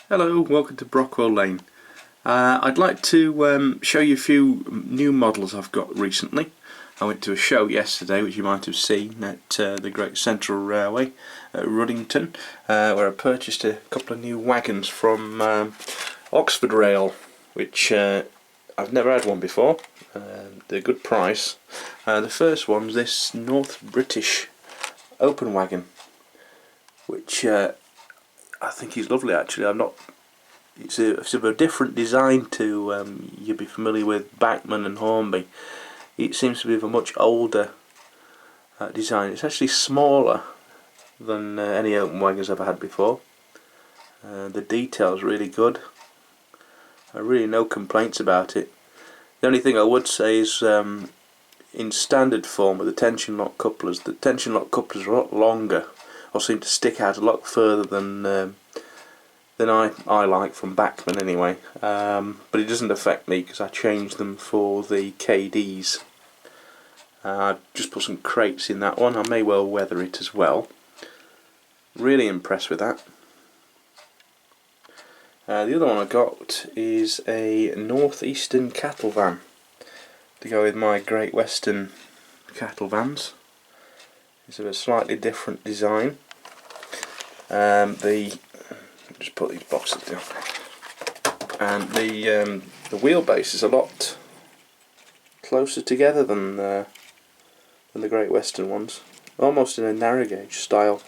Hello, welcome to Brockwell Lane. I'd like to show you a few new models I've got recently. I went to a show yesterday, which you might have seen, at the Great Central Railway at Ruddington, where I purchased a couple of new wagons from Oxford Rail, which I've never had one before. They're a good price. The first one's this North British open wagon, which I think is lovely actually. It's a different design to you'd be familiar with Bachmann and Hornby. It seems to be of a much older design. It's actually smaller than any open wagons I've had before. The detail's really good. Really no complaints about it. The only thing I would say is in standard form with the tension lock couplers, the tension lock couplers are a lot longer, or seem to stick out a lot further than I like from Bachmann anyway. But it doesn't affect me because I changed them for the KDs. I just put some crates in that one. I may well weather it as well. Really impressed with that. The other one I got is a northeastern cattle van to go with my Great Western cattle vans. It's a slightly different design. Just put these boxes down. And the wheelbase is a lot closer together than the Great Western ones, almost in a narrow gauge style,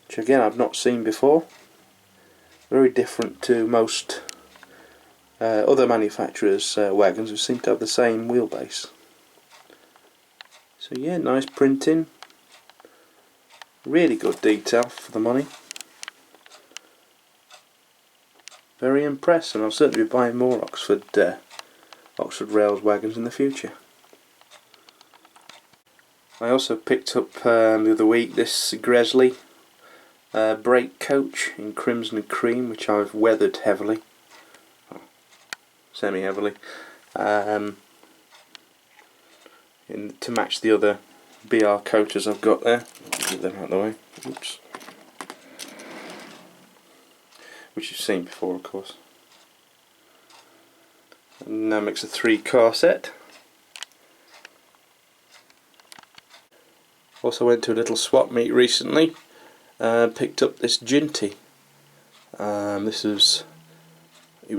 which again I've not seen before. Very different to most other manufacturers' wagons, who seem to have the same wheelbase. So yeah, nice printing, really good detail for the money. Very impressed, and I'll certainly be buying more Oxford Rails wagons in the future. I also picked up the other week this Gresley brake coach in crimson and cream, which I've weathered heavily, semi-heavily, to match the other BR coaches I've got there. I'll get them out of the way. Oops. Which you've seen before, of course. And that makes a 3-car set. Also went to a little swap meet recently. Picked up this Ginty. It was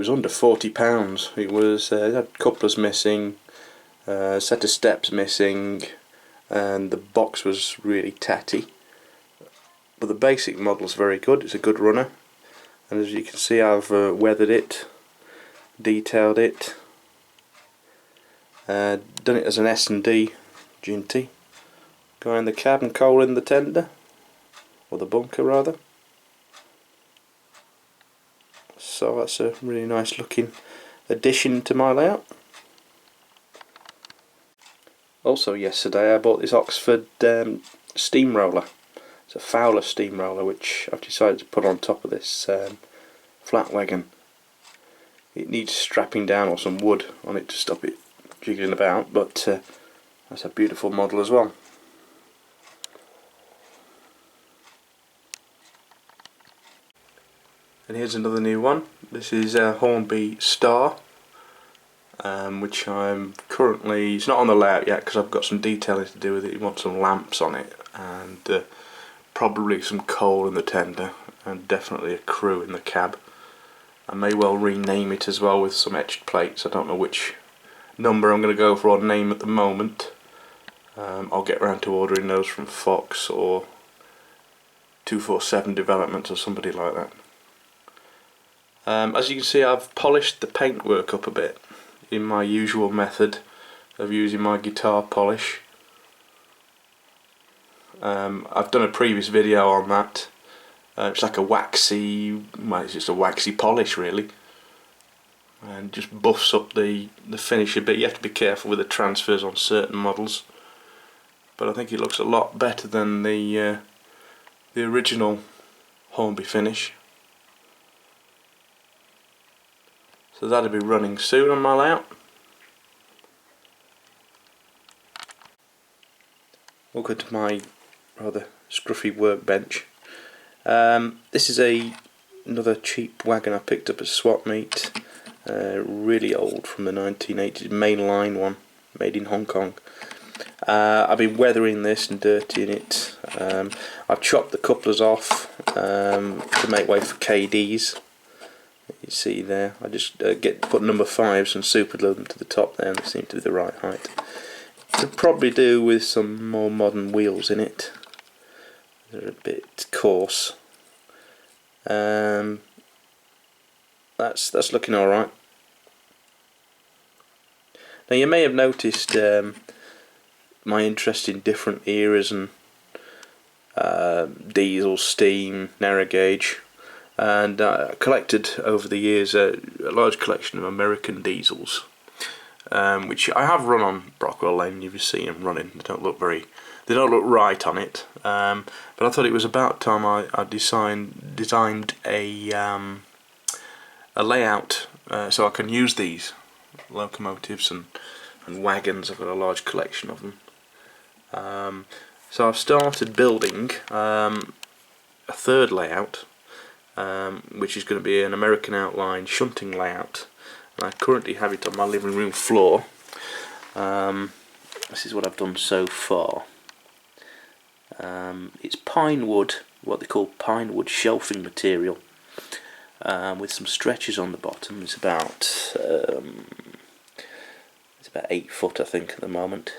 under £40. It had couplers missing, a set of steps missing, and the box was really tatty. But the basic model's very good. It's a good runner. And as you can see, I've weathered it, detailed it, done it as an S&D Ginty. Going in the cab and coal in the tender, or the bunker rather. So that's a really nice looking addition to my layout. Also yesterday I bought this Oxford steamroller. It's a Fowler steamroller, which I've decided to put on top of this flat wagon. It needs strapping down or some wood on it to stop it jiggling about, but that's a beautiful model as well. And here's another new one. This is a Hornby Star, which I'm currently, it's not on the layout yet because I've got some detailing to do with it. You want some lamps on it, and probably some coal in the tender, and definitely a crew in the cab. I may well rename it as well with some etched plates. I don't know which number I'm going to go for on name at the moment. I'll get around to ordering those from Fox or 247 Development or somebody like that. As you can see, I've polished the paintwork up a bit in my usual method of using my guitar polish. I've done a previous video on that. It's like a waxy, well, it's just a waxy polish really, and just buffs up the finish a bit. You have to be careful with the transfers on certain models, but I think it looks a lot better than the original Hornby finish. So that'll be running soon on my layout. Welcome to my rather scruffy workbench. This is a another cheap wagon I picked up at swapmeet, really old, from the 1980s, mainline one, made in Hong Kong. I've been weathering this and dirtying it. I've chopped the couplers off to make way for KDs. You see there, I just put number 5s and super glue them to the top there, and they seem to be the right height. Could probably do with some more modern wheels in it. They're a bit coarse. That's looking alright. Now you may have noticed my interest in different eras and diesel, steam, narrow gauge, and I collected over the years a large collection of American diesels, which I have run on Brockwell Lane. You've seen them running. They don't look right on it, but I thought it was about time I designed a layout so I can use these locomotives and wagons. I've got a large collection of them. So I've started building a third layout, which is going to be an American outline shunting layout, and I currently have it on my living room floor. This is what I've done so far. It's pine wood, what they call pine wood shelving material, with some stretches on the bottom. It's about 8 foot, I think, at the moment.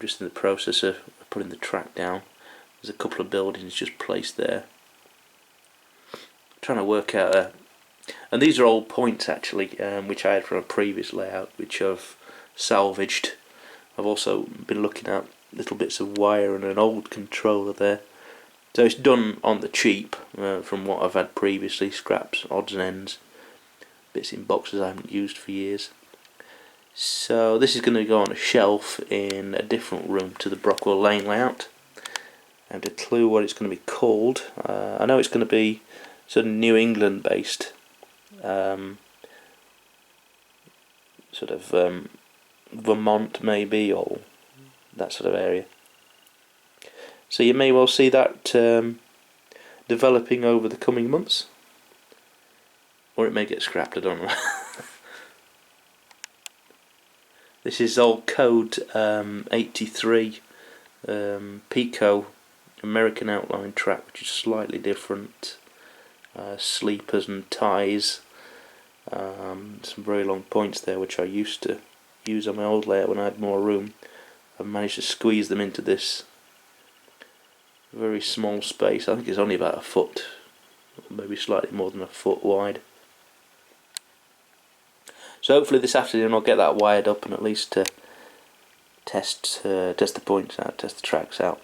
Just in the process of putting the track down. There's a couple of buildings just placed there. Trying to work out and these are old points actually, which I had from a previous layout, which I've salvaged. I've also been looking at little bits of wire and an old controller there. So it's done on the cheap, from what I've had previously, scraps, odds and ends, bits in boxes I haven't used for years. So this is going to go on a shelf in a different room to the Brockwell Lane layout. I have a clue what it's going to be called. I know it's going to be sort of New England based, sort of Vermont maybe, or that sort of area. So you may well see that developing over the coming months, or it may get scrapped, I don't know. This is old code 83 Pico American outline track, which is slightly different. Sleepers and ties, some very long points there, which I used to use on my old layout when I had more room. I've managed to squeeze them into this very small space. I think it's only about a foot, maybe slightly more than a foot wide. So hopefully this afternoon I'll get that wired up and at least test the points out, test the tracks out.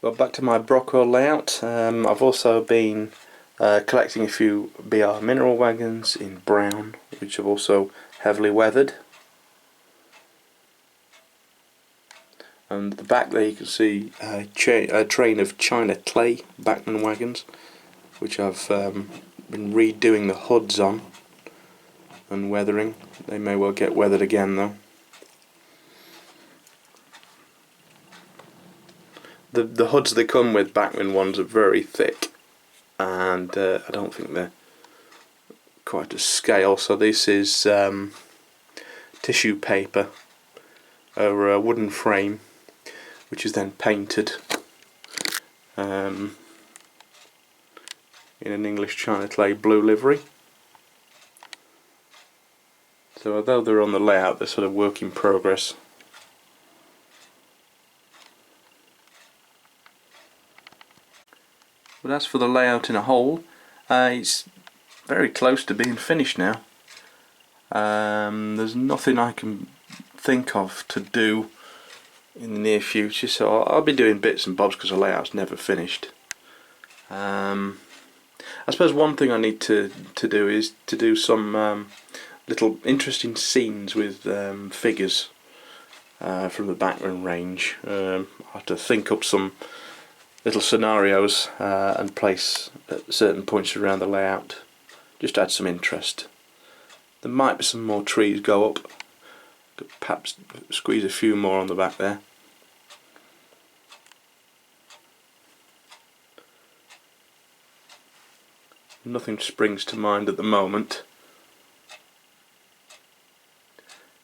Well, back to my Brockwell layout. I've also been collecting a few BR mineral wagons in brown, which have also heavily weathered. And at the back there you can see a train of China clay Bachmann wagons, which I've been redoing the hoods on and weathering. They may well get weathered again though. The hoods they come with, Bachmann ones, are very thick, and I don't think they're quite to scale, so this is tissue paper over a wooden frame, which is then painted in an English China clay blue livery. So although they're on the layout, they're sort of work in progress. But as for the layout in a whole, it's very close to being finished now. There's nothing I can think of to do in the near future, so I'll be doing bits and bobs because the layout's never finished. I suppose one thing I need to do is to do some little interesting scenes with figures from the Bachmann range. I have to think up some little scenarios and place at certain points around the layout, just to add some interest. There might be some more trees go up, could perhaps squeeze a few more on the back there. Nothing springs to mind at the moment.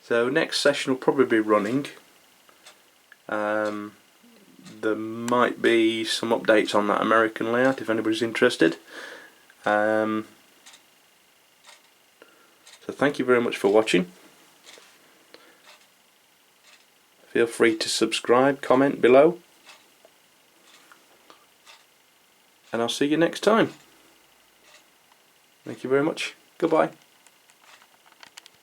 So next session will probably be running. There might be some updates on that American layout if anybody's interested. So thank you very much for watching. Feel free to subscribe, comment below, and I'll see you next time. Thank you very much. Goodbye.